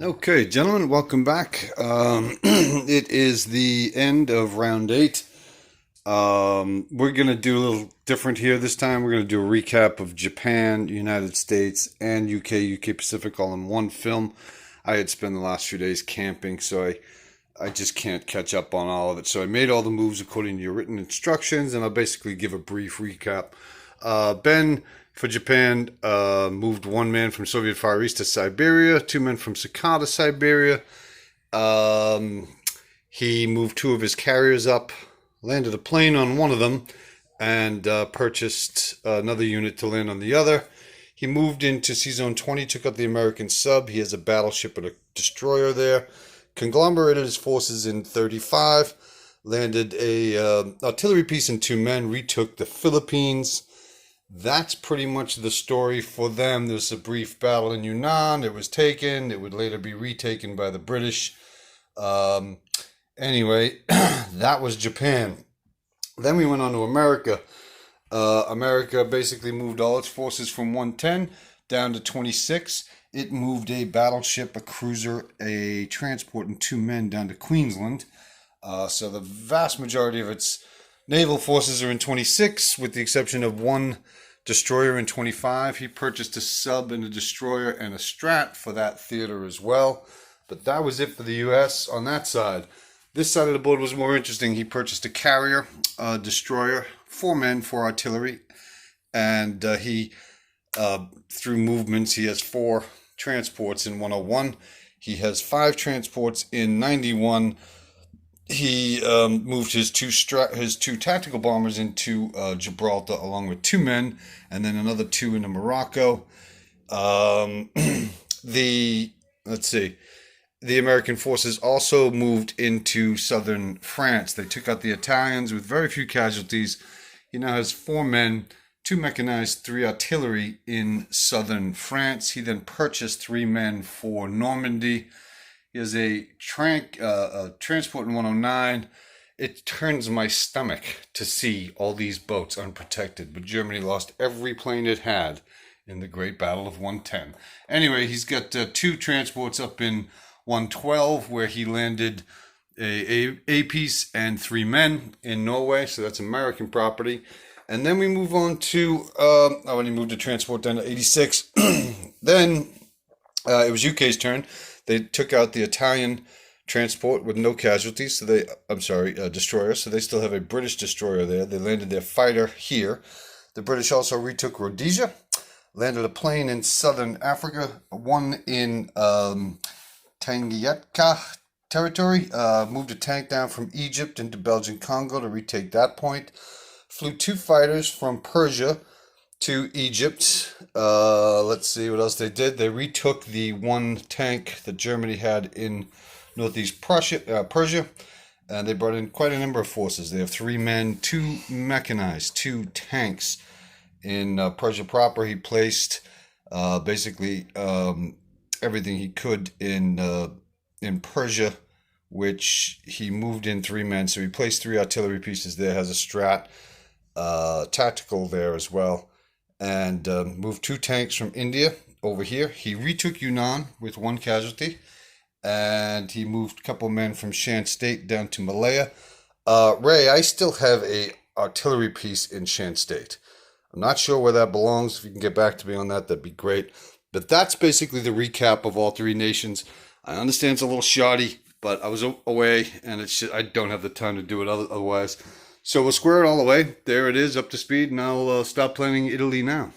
Okay, gentlemen, welcome back. It is the end of round eight. We're going to do a little different here this time. We're going to do a recap of Japan, United States, and UK Pacific all in one film. I had spent the last few days camping, so I just can't catch up on all of it. So I made all the moves according to your written instructions, and I'll basically give a brief recap. Ben, for Japan, moved one man from Soviet Far East to Siberia, two men from Sakata, Siberia. He moved two of his carriers up, landed a plane on one of them, and purchased another unit to land on the other. He moved into Sea Zone 20, took out the American sub. He has a battleship and a destroyer there. Conglomerated his forces in 35, landed a artillery piece and two men, retook the Philippines. That's pretty much the story for them. There's a brief battle in Yunnan. It was taken. It would later be retaken by the British. Anyway, that was Japan. Then we went on to America. America basically moved all its forces from 110 down to 26. It moved a battleship, a cruiser, a transport, and two men down to Queensland. So the vast majority of its naval forces are in 26, with the exception of one destroyer in 25. He purchased a sub and a destroyer and a strat for that theater as well. But that was it for the U.S. on that side. This side of the board was more interesting. He purchased a carrier, a destroyer, four men for artillery, and through movements, he has four transports in 101. He has five transports in 91. He moved his two tactical bombers into Gibraltar along with two men, and then another two into Morocco. The American forces also moved into southern France. They took out the Italians with very few casualties. He now has four men, two mechanized, three artillery in southern France. He then purchased three men for Normandy. He has a transport in 109. It turns my stomach to see all these boats unprotected, but Germany lost every plane it had in the Great Battle of 110. Anyway, he's got two transports up in 112, where he landed a piece and three men in Norway, so that's American property. And then we move on to, when he moved the transport down to 86, then it was UK's turn. They took out the Italian transport with no casualties, destroyer, so they still have a British destroyer there. They landed their fighter here. The British also retook Rhodesia, landed a plane in southern Africa, one in Tanganyika territory, moved a tank down from Egypt into Belgian Congo to retake that point, flew two fighters from Persia to Egypt. Let's see what else they did. They retook the one tank that Germany had in northeast Persia, and they brought in quite a number of forces. They have three men, two mechanized, two tanks in Persia proper. He placed basically everything he could in Persia, which he moved in three men. So he placed three artillery pieces there, has a strat, tactical there as well, and moved two tanks from India over here. He retook Yunnan with one casualty, and he moved a couple men from Shan State down to Malaya. Ray, I still have a artillery piece in Shan State. I'm not sure where that belongs. If you can get back to me on that, that'd be great. But that's basically the recap of all three nations. I understand it's a little shoddy, but I was away, and I don't have the time to do it otherwise. So we'll square it all away. There it is, up to speed, and I'll stop planning Italy now.